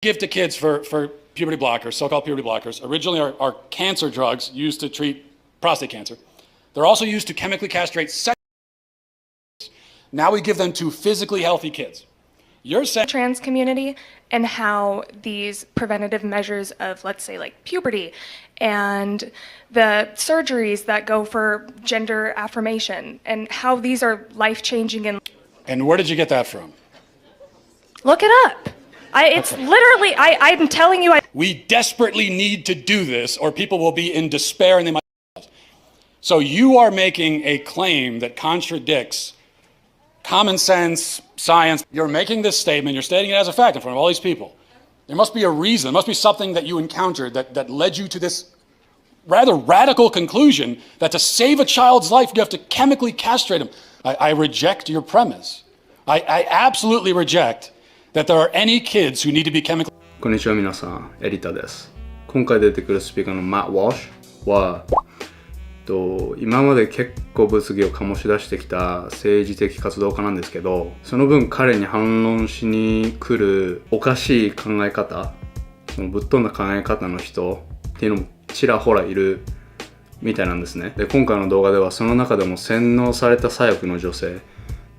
give to kids for puberty blockers, so-called puberty blockers, originally are cancer drugs used to treat prostate cancer. They're also used to chemically castrate sex. Now we give them to physically healthy kids. You're saying trans community and how these preventative measures of, let's say, like puberty and the surgeries that go for gender affirmation and how these are life-changing. And where did you get that from? Look it up. It's literally, I'm telling you. We desperately need to do this or people will be in despair and they might. So you are making a claim that contradicts common sense, science. You're making this statement, you're stating it as a fact in front of all these people. There must be a reason, there must be something that you encountered that led you to this rather radical conclusion that to save a child's life, you have to chemically castrate him. I reject your premise. I absolutely reject that there are any kids who need to be chemically. こんにちは皆さん、エリタです。今回出てくるスピーカーのマット・ウォッシュは、今まで結構物議を醸し出してきた政治的活動家なんですけど、その分彼に反論しに来るおかしい考え方、そのぶっ飛んだ考え方の人っていうのもちらほらいるみたいなんですね。で、今回の動画ではその中でも洗脳された左翼の女性って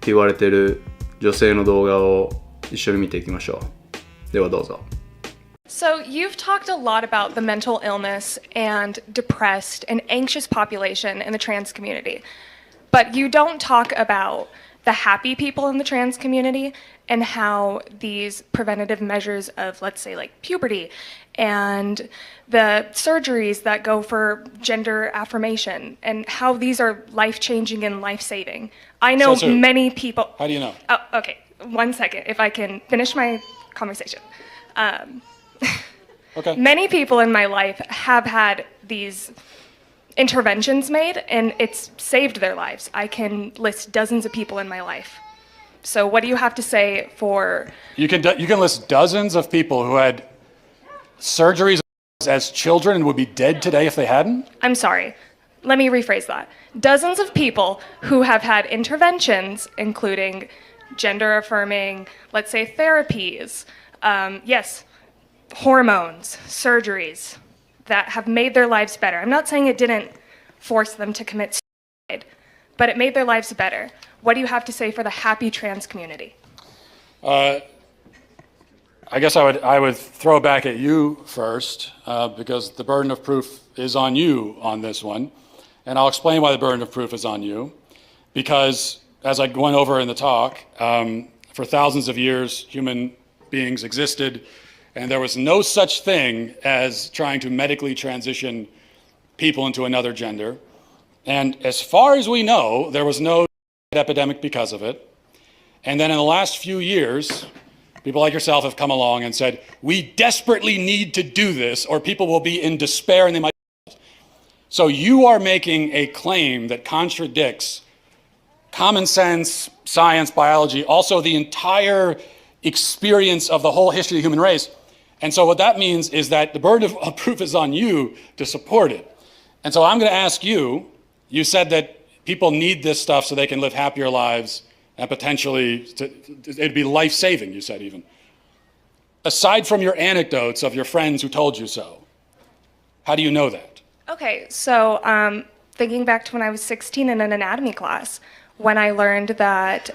言われてる女性の動画を一緒に見ていきましょう。ではどうぞ。So you've talked a lot about the mental illness and depressed and anxious population in the trans community, but you don't talk about the happy people in the trans community and how these preventative measures of, let's say, like puberty and the surgeries that go for gender affirmation and how these are life-changing and life-saving. I know many people. How do you know? Oh, okay. 1 second, if I can finish my conversation. Okay. Many people in my life have had these interventions made and it's saved their lives. I can list dozens of people in my life. So what do you have to say for... You can list dozens of people who had surgeries as children and would be dead today if they hadn't? I'm sorry. Let me rephrase that. Dozens of people who have had interventions, including gender affirming, let's say therapies, yes, hormones, surgeries that have made their lives better. I'm not saying it didn't force them to commit suicide, but it made their lives better. What do you have to say for the happy trans community? I guess I would throw back at you first because the burden of proof is on you on this one. And I'll explain why the burden of proof is on you. Because as I went over in the talk, for thousands of years, human beings existed, and there was no such thing as trying to medically transition people into another gender. And as far as we know, there was no epidemic because of it. And then in the last few years, people like yourself have come along and said, we desperately need to do this or people will be in despair and they might. So you are making a claim that contradicts common sense, science, biology, also the entire experience of the whole history of the human race. And so what that means is that the burden of proof is on you to support it. And so I'm going to ask you, you said that people need this stuff so they can live happier lives and potentially it'd be life-saving, you said even. Aside from your anecdotes of your friends who told you so, how do you know that? Okay, so thinking back to when I was 16 in an anatomy class, when I learned that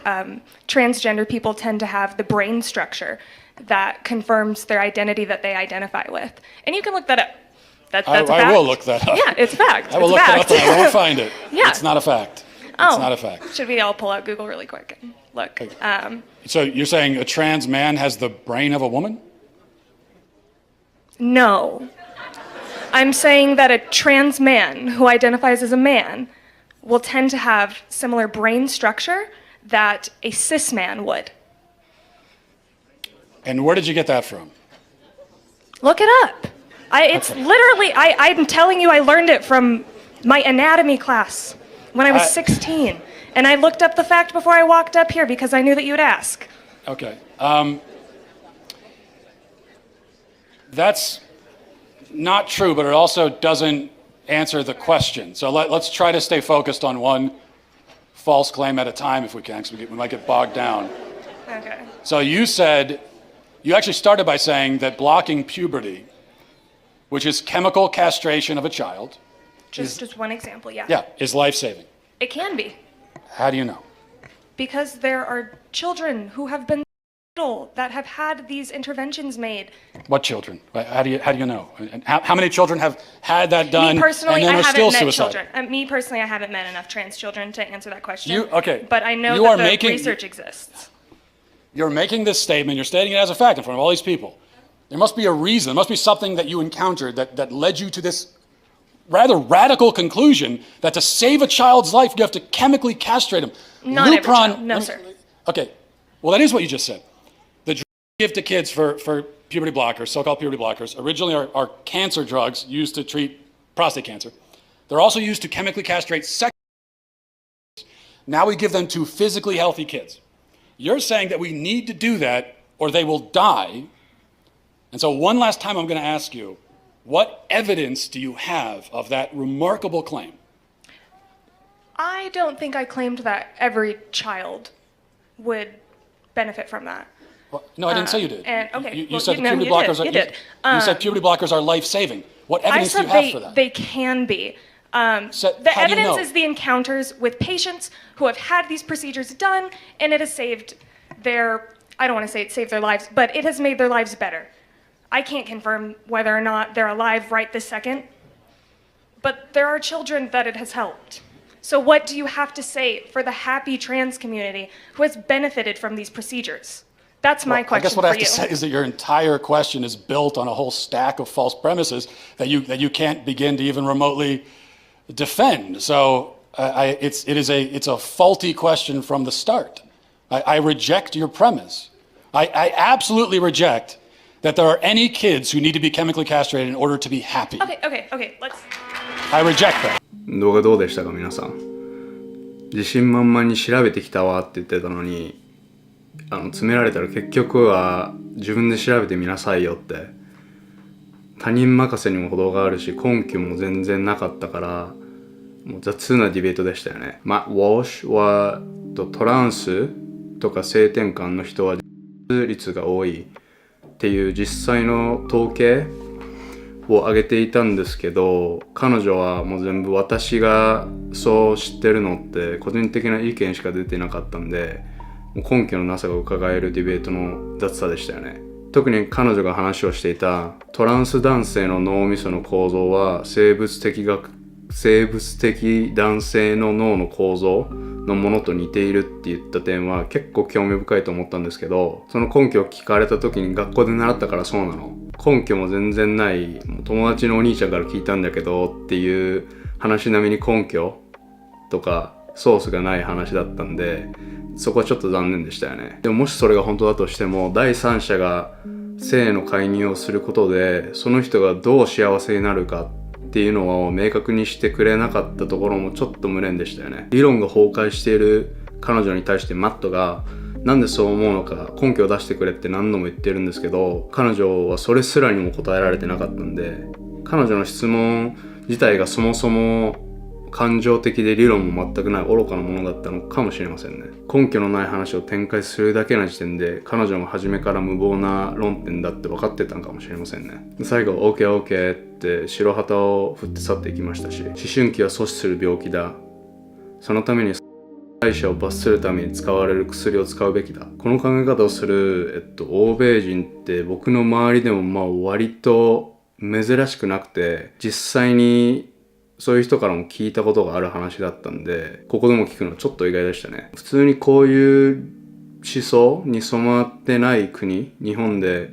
transgender people tend to have the brain structure that confirms their identity that they identify with. And you can look that up. That's a fact. I will look that up. Yeah, it's a fact. I will look it up and I won't find it. Yeah. It's not a fact. Oh, it's not a fact. Should we all pull out Google really quick and look? So you're saying a trans man has the brain of a woman? No. I'm saying that a trans man who identifies as a man will tend to have similar brain structure that a cis man would. And where did you get that from? Look it up. It's literally, I'm telling you, I learned it from my anatomy class when I was 16. And I looked up the fact before I walked up here because I knew that you would ask. Okay. That's not true, but it also doesn't answer the question. So let's try to stay focused on one false claim at a time if we can, because we might get bogged down. Okay. So you said You actually started by saying that blocking puberty, which is chemical castration of a child, Just one example, yeah. yeah, is life-saving. It can be. How do you know? Because there are children who have been little that have had these interventions made. What children? How do you know? And how many children have had that done Me personally, and then I are still haven't met suicidal? children. Me personally, I haven't met enough trans children to answer that question. Okay. But I know You are that the making- research exists. You're making this statement, you're stating it as a fact in front of all these people. There must be a reason, there must be something that you encountered that led you to this rather radical conclusion that to save a child's life, you have to chemically castrate him. Not every child. No, sir. Okay, well, that is what you just said. The drugs we give to kids for puberty blockers, so-called puberty blockers, originally are cancer drugs used to treat prostate cancer. They're also used to chemically castrate sex. Now we give them to physically healthy kids. You're saying that we need to do that or they will die. And so one last time I'm going to ask you, what evidence do you have of that remarkable claim? I don't think I claimed that every child would benefit from that. Well, no, I didn't say you did. Okay, You well, said no, puberty you did, blockers you did. You said puberty blockers are life-saving. What I evidence do said you have for that? they can be. So The how do you evidence know? is the encounters with patients who have had these procedures done, and it has saved their, I don't want to say it saved their lives, but it has made their lives better. I can't confirm whether or not they're alive right this second, but there are children that it has helped. So what do you have to say for the happy trans community who has benefited from these procedures? That's my I question guess what I have for you. to say is that your entire question is built on a whole stack of false premises that you can't begin to even remotely defend. So it's a faulty question from the start. I reject your premise. I absolutely reject that there are any kids who need to be chemically castrated in order to be happy. Okay, let's... I reject that. 動画どうでしたか皆さん。自信満々に調べてきたわって言ってたのに詰められたら結局は自分で調べてみなさいよって他人任せにも程があるし根拠も全然なかったからもう雑なディベートでしたよね。マット・ウォッシュはトランスとか性転換の人は自殺率が多いっていう実際の統計を挙げていたんですけど彼女はもう全部私がそう知ってるのって個人的な意見しか出てなかったんでもう根拠のなさが伺えるディベートの雑さでしたよね。特に彼女が話をしていたトランス男性の脳みその構造は生物的男性の脳の構造のものと似ているって言った点は結構興味深いと思ったんですけどその根拠を聞かれた時に学校で習ったからそうなの根拠も全然ない友達のお兄ちゃんから聞いたんだけどっていう話並みに根拠とかソースがない話だったんでそこはちょっと残念でしたよね。でももしそれが本当だとしても第三者が性の介入をすることでその人がどう幸せになるかっていうのを明確にしてくれなかったところもちょっと無念でしたよね。理論が崩壊している彼女に対してマットがなんでそう思うのか根拠を出してくれって何度も言ってるんですけど彼女はそれすらにも答えられてなかったんで彼女の質問自体がそもそも感情的で理論も全くない愚かなものだったのかもしれませんね。根拠のない話を展開するだけの時点で彼女も初めから無謀な論点だって分かってたのかもしれませんね。最後 OK って白旗を振って去っていきましたし思春期は阻止する病気だそのために被害者を罰するために使われる薬を使うべきだこの考え方をする、欧米人って僕の周りでも割と珍しくなくて実際にそういう人からも聞いたことがある話だったんでここでも聞くのはちょっと意外でしたね。普通にこういう思想に染まってない国日本で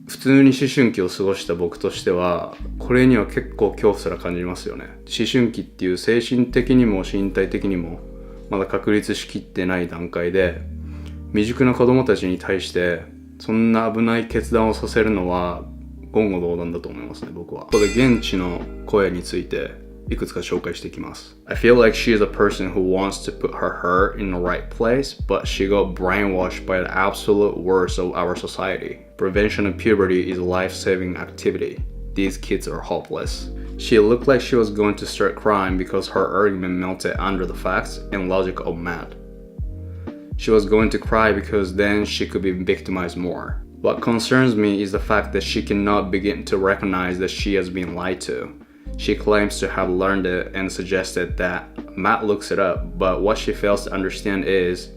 普通に思春期を過ごした僕としてはこれには結構恐怖すら感じますよね。思春期っていう精神的にも身体的にもまだ確立しきってない段階で未熟な子供たちに対してそんな危ない決断をさせるのは言語道断だと思いますね僕は。ここで現地の声についていくつか紹介していきます。I feel like she is a person who wants to put her heart in the right place, but she got brainwashed by the absolute worst of our society. Prevention of puberty is a life-saving activity. These kids are hopeless. She looked like she was going to start crying because her argument melted under the facts and logic of mad. She was going to cry because then she could be victimized more. What concerns me is the fact that she cannot begin to recognize that she has been lied to. She claims to have learned it and suggested that Matt looks it up, but what she fails to understand is,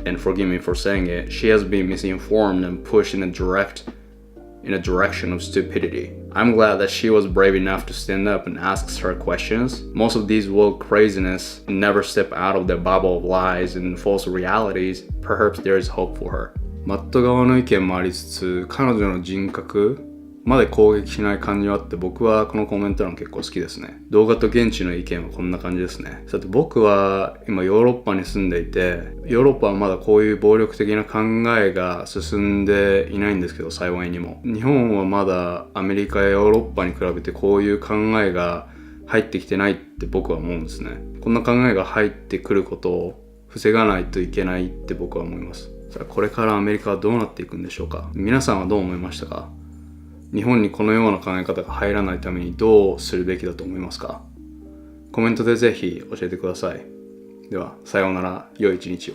and forgive me for saying it, she has been misinformed and pushed in a direction of stupidity. I'm glad that she was brave enough to stand up and ask her questions. Most of these woke craziness never step out of their bubble of lies and false realities. Perhaps there is hope for her. マット側の意見もありつつ、彼女の人格まで攻撃しない感じはあって、僕はこのコメント欄結構好きですね。動画と現地の意見はこんな感じですね。さて僕は今ヨーロッパに住んでいて、ヨーロッパはまだこういう暴力的な考えが進んでいないんですけど、幸いにも。日本はまだアメリカやヨーロッパに比べてこういう考えが入ってきてないって僕は思うんですね。こんな考えが入ってくることを防がないといけないって僕は思います。さあこれからアメリカはどうなっていくんでしょうか。皆さんはどう思いましたか。日本にこのような考え方が入らないためにどうするべきだと思いますか。コメントでぜひ教えてください。では、さようなら、良い一日を。